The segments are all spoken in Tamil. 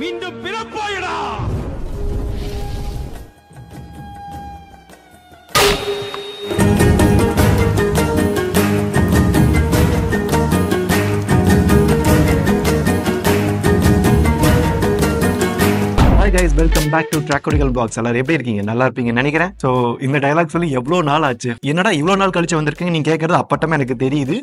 மீண்டும் பிறப்பாயடா. guys, welcome back to Tracodical Blogs. எல்லாரும் எப்படி இருக்கீங்க? நல்லா இருப்பீங்கன்னு நினைக்கிறேன். ஸோ இந்த டைலாக் சொல்லி எவ்வளோ நாள் ஆச்சு, என்னடா இவ்வளோ நாள் கழிச்சு வந்திருக்கீங்க நீங்க கேட்கறது அப்பட்டமே எனக்கு தெரியுது.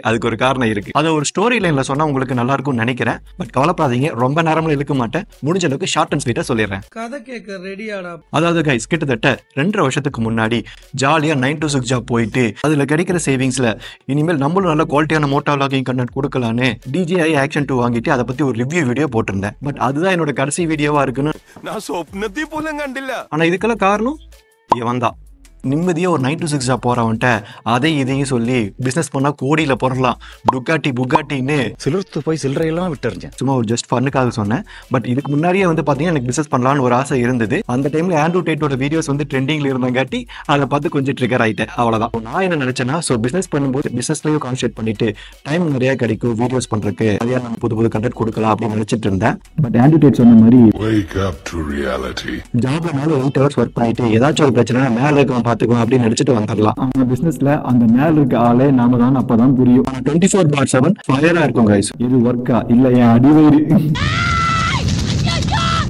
அதுக்கு ஒரு காரணம் இருக்கு. அதை ஒரு ஸ்டோரி லைன்ல சொன்னா உங்களுக்கு நல்லா இருக்கும்னு நினைக்கிறேன். பட் கவலைப்படாதீங்க, ரொம்ப நேரம்ல இழுக்க மாட்டேன். முடிஞ்ச அளவுக்கு ஷார்ட் அண்ட் ஸ்வீட்டா சொல்லிடுறேன். கதை கேட்க ரெடியாடா. அதாவது கைஸ், கிட்டத்தட்ட 2.5 வருஷத்துக்கு முன்னாடி ஜாலியா 9 to 6 ஜாப் போயிட்டு அதுல கிடைக்கிற சேவிங்ஸ்ல இனிமேல் நம்மளும் நல்ல குவாலிட்டியான மோட்டோ வ்ளாகிங் கண்டென்ட் கொடுக்கலான்னு DJI Action 2 வாங்கிட்டு அதை பத்தி ஒரு ரிவ்யூ வீடியோ போட்டிருந்தேன். பட் அதுதான் என்னோட கடைசி வீடியோவா இருக்குன்னு நான் சொப்னத்தை போல கண்டில்ல. ஆனா இதுக்கெல்லாம் காரணம் இவன் தான். நிம்மதியாக ஒரு 9 to 6 ஜாப் போறவன்ட்ட அதை இதையும் சொல்லி பிஸ்னஸ் பண்ணால் கோடியில் போடலாம், புகாட்டின்னு சிலர்த்து போய் சில்லறையெல்லாம் விட்டுருந்தேன். சும்மா ஒரு ஜஸ்ட் ஃபன்னுக்காக சொன்னேன். பட் இதுக்கு முன்னாடியே வந்து பார்த்தீங்கன்னா எனக்கு பிஸ்னஸ் பண்ணலான்னு ஒரு ஆசை இருந்தது. அந்த டைமில் ஆண்ட்ரூ டேட்டோட வீடியோஸ் வந்து ட்ரெண்டிங்கில் இருந்தங்காட்டி அதை பார்த்து கொஞ்சம் ட்ரிகர் ஆகிட்டேன், அவ்வளோதான். நான் என்ன நினச்சேன்னா, ஸோ பிஸ்னஸ் பண்ணும்போது பிஸ்னஸ்லையும் கான்சென்ட்ரேட் பண்ணிட்டு டைம் நிறையா கிடைக்கும் வீடியோஸ் பண்ணுறதுக்கு, நிறையா நம்ம புது கண்டென்ட் கொடுக்கலாம் அப்படின்னு நினச்சிட்டு இருந்தேன். பட் ஆண்ட்ரூ டேட் சொன்ன மாதிரி ஜாப்ல மேலே 8 hours ஒர்க் பண்ணிட்டு ஏதாச்சும் ஒரு பிரச்சனை மேலே இருக்க பார்த்துக்குவோம் அப்படின்னு நினைச்சிட்டு வந்துடலாம். அந்த பிசினஸ்ல அந்த மேல இருக்க ஆளே நாம தான், அப்பதான் புரியும். 24/7 ஃபயரா இருக்கும் கைஸ். இது ஒர்க்கா இல்ல என் அடிவயிறு.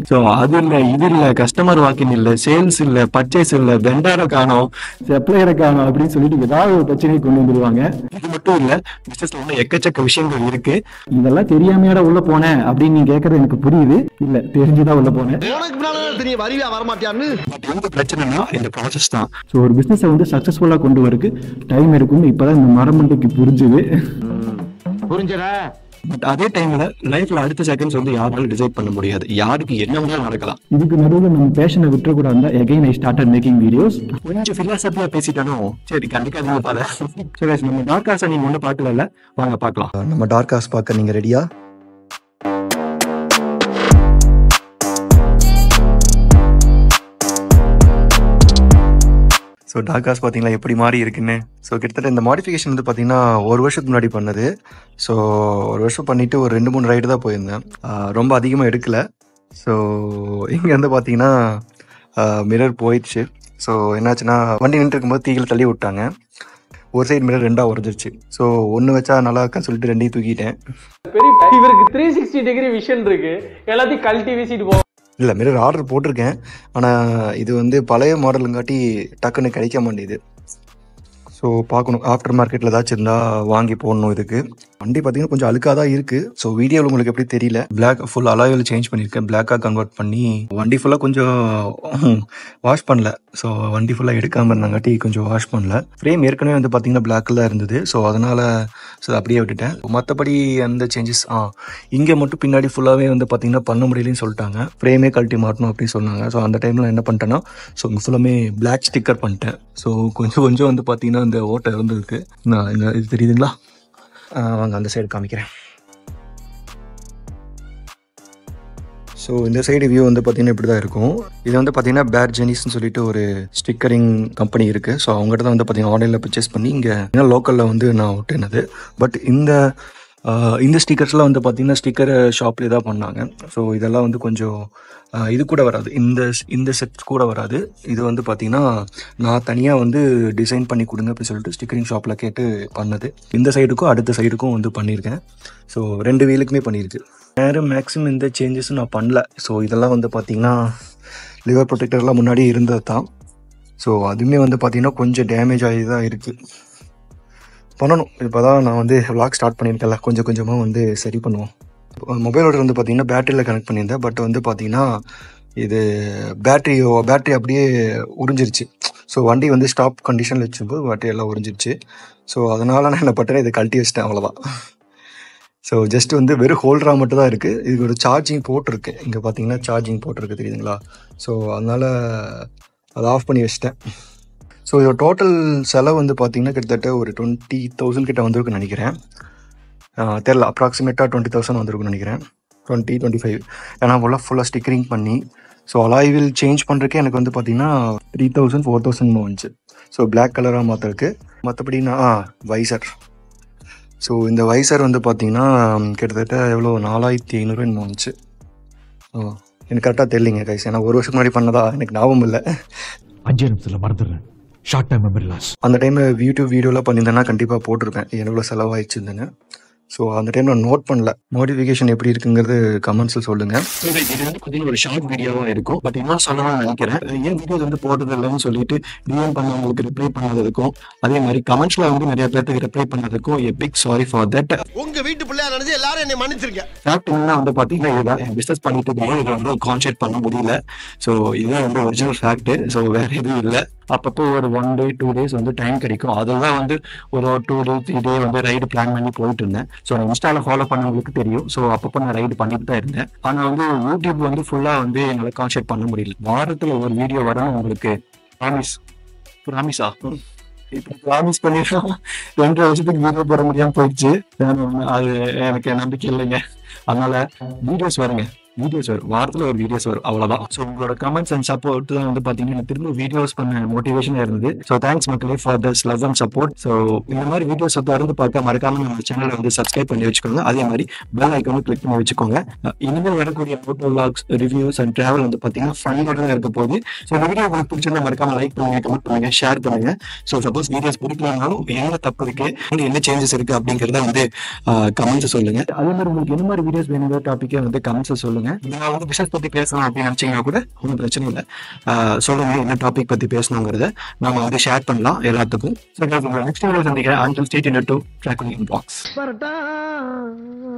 ஸோ அது இல்லை, இது இல்லை, கஸ்டமர் வாக்கின் இல்லை, சேல்ஸ் இல்லை, பர்ச்சேஸ் இல்லை, வெண்டாரை காணும், சப்ளையரை காணும் அப்படின்னு சொல்லிட்டு ஏதாவது ஒரு பிரச்சனையை கொண்டு வந்துருவாங்க. இது மட்டும் இல்லை, பிசினஸ்ல உள்ள எக்கச்சக்க விஷயங்கள் இருக்கு. இதெல்லாம் தெரியாமையோட உள்ள போனேன் அப்படின்னு நீங்க கேட்கறது எனக்கு புரியுது. இல்ல, தெரிஞ்சுதான் உள்ள போனேன். பட் எந்த பிரச்சனைனா இந்த ப்ராசஸ் தான். ஸோ ஒரு பிசினஸை வந்து சக்சஸ்ஃபுல்லா கொண்டு வரதுக்கு டைம் இருக்கும்னு இப்பதான் இந்த மரமண்டைக்கு புரிஞ்சுது. புரிஞ்சதா? பட் அதே டைம்ல லைஃப்ல அடுத்த செகண்ட்ஸ் வந்து யாராலும் டிசைட் பண்ண முடியாது, யாருக்கு என்ன வேணாலும் நடக்கலாம். இதுக்கு நடுவில் நம்ம பேஷனை விட்டுறக்கூடாது. Again I started making videos. கொஞ்சம் ஃபிலாசபியா பேசிட்டாலும் சரி, கண்டிப்பா நீங்க பாரு. சரி, நம்ம டார்க் ஹார்ஸ் நீங்க ஒன்றும் பார்க்கல, வாங்க பார்க்கலாம். நம்ம டார்க் ஹார்ஸ் பார்க்க நீங்க ரெடியா? ஸோ டார்க் ஹார்ஸ் பார்த்தீங்களா எப்படி மாறி இருக்குன்னு. ஸோ கிட்டத்தட்ட இந்த மாடிஃபிகேஷன் வந்து பார்த்தீங்கன்னா 1 வருஷத்துக்கு முன்னாடி பண்ணது. ஸோ 1 வருஷம் பண்ணிவிட்டு ஒரு 2-3 ரைடு தான் போயிருந்தேன், ரொம்ப அதிகமாக எடுக்கலை. ஸோ இங்கே வந்து பார்த்தீங்கன்னா மிரர் போயிடுச்சு. ஸோ என்னாச்சுன்னா, வண்டி நின்று இருக்கும்போது தீயில் தள்ளி விட்டாங்க. ஒரு சைடு மிரர் 2ஆக உடஞ்சிருச்சு. ஸோ ஒன்று வச்சா நல்லா இருக்கான்னு சொல்லிட்டு 2ஐயும் தூக்கிட்டேன். இவருக்கு 360 டிகிரி விஷன் இருக்கு, எல்லாத்தையும் கழட்டி வீசிட்டு போ. இல்லை, மிரர் ஆர்டர் போட்டிருக்கேன், ஆனால் இது வந்து பழைய மாடலுங்காட்டி டக்குன்னு கிடைக்க மாட்டேங்குது. ஸோ பார்க்கணும், ஆஃப்டர் மார்க்கெட்டில் ஏதாச்சும் இருந்தால் வாங்கி போடணும். இதுக்கு வண்டி பார்த்தீங்கன்னா கொஞ்சம் அழுக்காக தான் இருக்குது. ஸோ வீடியோவில் உங்களுக்கு எப்படி தெரியல, பிளாக் ஃபுல் அலாயில் சேஞ்ச் பண்ணியிருக்கேன், பிளாக்காக கன்வெர்ட் பண்ணி வண்டி ஃபுல்லாக கொஞ்சம் வாஷ் பண்ணல. ஸோ வண்டி ஃபுல்லாக எடுக்காமல் இருந்தாங்காட்டி கொஞ்சம் வாஷ் பண்ணல. ஃப்ரேம் ஏற்கனவே வந்து பார்த்தீங்கன்னா பிளாக்கில் தான் இருந்தது. ஸோ அதனால் அப்படியே விட்டுட்டேன். மற்றபடி அந்த சேஞ்சஸ் இங்கே மட்டும் பின்னாடி ஃபுல்லாகவே வந்து பார்த்தீங்கன்னா பண்ண முடியலன்னு சொல்லிட்டாங்க, ஃப்ரேமே கழட்டி மாட்டணும் அப்படின்னு சொன்னாங்க. ஸோ அந்த டைமில் என்ன பண்ணிட்டேன்னா, ஸோ இங்கே ஃபுல்லாமே பிளாக் ஸ்டிக்கர் பண்ணிட்டேன். ஸோ கொஞ்சம் வந்து பார்த்தீங்கன்னா இந்த ஓட்டை இருந்திருக்கு. நான் இந்த இது தெரியுதுங்களா, வாங்க அந்த சைடு காமிக்கிறேன். ஸோ இந்த சைடு வியூ வந்து பார்த்தீங்கன்னா இப்படி தான் இருக்கும். இது வந்து பார்த்தீங்கன்னா பேட் ஜெனிஸ்ன்னு சொல்லிட்டு ஒரு ஸ்டிக்கரிங் கம்பெனி இருக்குது. ஸோ அவங்ககிட்ட தான் வந்து பார்த்தீங்கன்னா ஆன்லைனில் பர்ச்சேஸ் பண்ணி இங்கே லோக்கலில் வந்து நான் ஒட்டினது. பட் இந்த ஸ்டிக்கர்ஸ்லாம் வந்து பார்த்தீங்கன்னா ஸ்டிக்கர் ஷாப்லேயே தான் பண்ணாங்க. ஸோ இதெல்லாம் வந்து கொஞ்சம் இது கூட வராது, இந்த செட் கூட வராது. இது வந்து பார்த்தீங்கன்னா நான் தனியாக வந்து டிசைன் பண்ணி கொடுங்க அப்படின்னு சொல்லிட்டு ஸ்டிக்கரிங் ஷாப்பில் கேட்டு பண்ணது. இந்த சைடுக்கும் அடுத்த சைடுக்கும் வந்து பண்ணியிருக்கேன். ஸோ 2 வீலுக்குமே பண்ணியிருக்கு. வேறு மேக்ஸிமம் இந்த சேஞ்சஸும் நான் பண்ணல. ஸோ இதெல்லாம் வந்து பார்த்தீங்கன்னா லிவர் ப்ரொடெக்டர்லாம் முன்னாடி இருந்தது தான். ஸோ அதுவுமே வந்து பார்த்தீங்கன்னா கொஞ்சம் டேமேஜ் ஆகி தான் இருக்குது, பண்ணணும். இப்போ தான் நான் வந்து vlog ஸ்டார்ட் பண்ணியிருக்கேன்ல, கொஞ்சம் கொஞ்சமாக வந்து சரி பண்ணுவோம். மொபைலோட வந்து பார்த்தீங்கன்னா பேட்டரியில் கனெக்ட் பண்ணியிருந்தேன். பட் வந்து பார்த்தீங்கன்னா இது பேட்டரி அப்படியே உறிஞ்சிருச்சு. ஸோ வண்டி வந்து ஸ்டாப் கண்டிஷனில் வச்சும்போது பேட்டரி எல்லாம் உறிஞ்சிருச்சு. ஸோ அதனால் நான் என்ன பண்ணுறேன், இதை கழட்டி வச்சிட்டேன், அவ்வளோதான். ஸோ ஜஸ்ட் வந்து வெறும் ஹோல்டராக மட்டும் தான் இருக்குது. இதுக்கு ஒரு சார்ஜிங் போட்டிருக்கு, இங்கே பார்த்தீங்கன்னா சார்ஜிங் போட்டிருக்கு, தெரியுதுங்களா? ஸோ அதனால் அதை ஆஃப் பண்ணி வச்சிட்டேன். ஸோ இதோட டோட்டல் செலவு வந்து பார்த்தீங்கன்னா கிட்டத்தட்ட ஒரு 20,000 கிட்ட வந்திருக்குன்னு நினைக்கிறேன். தெரில, அப்ராக்சிமேட்டாக 20,000 வந்திருக்குன்னு நினைக்கிறேன், 20-25. ஏன்னா ஃபுல்லாக ஸ்டிக்கரிங் பண்ணி ஸோ அலாய் வீல் சேஞ்ச் பண்ணுறதுக்கே எனக்கு வந்து பார்த்தீங்கன்னா 3,000-4,000 வந்துச்சு. ஸோ பிளாக் கலராக மாற்றிருக்கு. மற்றபடி வைசர். ஸோ இந்த வைசர் வந்து பார்த்தீங்கன்னா கிட்டத்தட்ட எவ்வளோ 4,500 வந்துச்சு. ஓ எனக்கு கரெக்டாக தெரியலிங்க கைஸ், ஏன்னா ஒரு வருஷத்துக்கு முன்னாடி பண்ணதா எனக்கு ஞாபகம் இல்லை. 5 நிமிஷத்தில் மறந்துடுறேன். Short time memory loss. அந்த டைமில் யூடியூப் வீடியோலாம் பண்ணியிருந்தேன்னா கண்டிப்பாக போட்டிருப்பேன் எவ்வளோ செலவாயிடுச்சுன்னு. ஸோ அந்த டைம் நான் நோட் பண்ணல. நோட்டிஃபிகேஷன் எப்படி இருக்குங்கிறது கமெண்ட்ஸில் சொல்லுங்கள். இது வந்து பார்த்தீங்கன்னா ஒரு ஷார்ட் வீடியோவாக இருக்கும். பட் இன்னும் சொல்லணும்னு நினைக்கிறேன், ஏன் வீடியோஸ் வந்து போடுறது இல்லைன்னு சொல்லிட்டு டிஎம் பண்ணவங்களுக்கு ரிப்ளை பண்ணதுக்கும் அதே மாதிரி கமெண்ட்ஸில் வந்து நிறைய பேருக்கு ரிப்ளை பண்ணதுக்கும் a big sorry for that. உங்க வீட்டு பிள்ளையா நினைச்சு எல்லாரும் என்னை மன்னிச்சிருக்கேன். ஃபேக்ட் என்னன்னா வந்து பார்த்தீங்கன்னா இதுதான் பிஸ்னஸ் பண்ணிட்டு இருக்கோம், இதை வந்து கான்சென்ட்ரேட் பண்ண முடியல. ஸோ இதுதான் வந்து ஒரிஜினல் ஃபேக்ட். ஸோ வேறு எதுவும் இல்லை. அப்பப்போ ஒரு 1 day 2 days வந்து டைம் கிடைக்கும். அதெல்லாம் வந்து ஒரு 2 day 3 day வந்து ரைடு பிளான் பண்ணி போயிட்டு இருந்தேன். ஸோ நான் இன்ஸ்டாவில் ஃபாலோ பண்ணவங்களுக்கு தெரியும். ஸோ அப்பப்போ நான் ரைடு பண்ணிட்டு தான் இருந்தேன். ஆனால் வந்து யூடியூப் வந்து ஃபுல்லாக வந்து எங்களை கான்சென்ட்ரேட் பண்ண முடியல. வாரத்தில் ஒரு வீடியோ வரணும் உங்களுக்கு ப்ராமிஸா இப்போ ப்ராமிஸ் பண்ணிடுறோம். 2 வருஷத்துக்கு வீடியோ போட முடியாமல் போயிடுச்சு. அது எனக்கு நம்பிக்கை இல்லைங்க. அதனால வீடியோஸ் வரும், வாரத்தில் ஒரு வீடியோஸ் வரும், அவ்வளோதான். ஸோ உங்களோட கமெண்ட்ஸ் அண்ட் சப்போர்ட் தான் வந்து பார்த்தீங்கன்னா திரும்ப வீடியோஸ் பண்ண மோட்டிவேஷனாக இருந்தது. ஸோ தேங்க்ஸ் மக்களே for this love and support. So இந்த மாதிரி வீடியோஸ் தொடர்ந்து பார்க்க மறக்காம நம்ம சேனலை வந்து சப்ஸ்கிரைப் பண்ணி வச்சுக்கோங்க. அதே மாதிரி பெல் ஐக்கானும் கிளிக் பண்ணி வச்சுக்கோங்க. இனிமேல் வரக்கூடிய photo vlogs, reviews and travel வந்து பார்த்தீங்கன்னா ஃபன்னோட தான் இருக்க போகுது. ஸோ இந்த வீடியோ உங்களுக்கு பிடிச்சிருந்தா மறக்காம லைக் பண்ணுங்க, கமெண்ட் பண்ணுங்க, ஷேர் பண்ணுங்க. ஸோ சப்போஸ் வீடியோஸ் பிடிக்கலனாலும் என்ன தப்பு இருக்கு, என்ன சேஞ்சஸ் இருக்கு அப்படிங்கிறத வந்து கமெண்ட்ஸ் சொல்லுங்க. அதே மாதிரி உங்களுக்கு என்ன மாதிரி வீடியோஸ் வேணுங்கிற டாப்பிக்கை வந்து கமெண்ட்ஸ் சொல்லுங்க. நான் வந்து பிசினஸ் பத்தி பேசணும் அப்படின்னு நினைச்சீங்கன்னா கூட ஒன்றும் பிரச்சனை இல்லை. சொல்லுங்க என்ன டாபிக் பத்தி பேசணுங்கிறத நாம வந்து ஷேர் பண்ணலாம் எல்லாத்துக்கும். நெக்ஸ்ட் வீடியோ சந்திக்கிறேன். Until stay tuned to Track Box.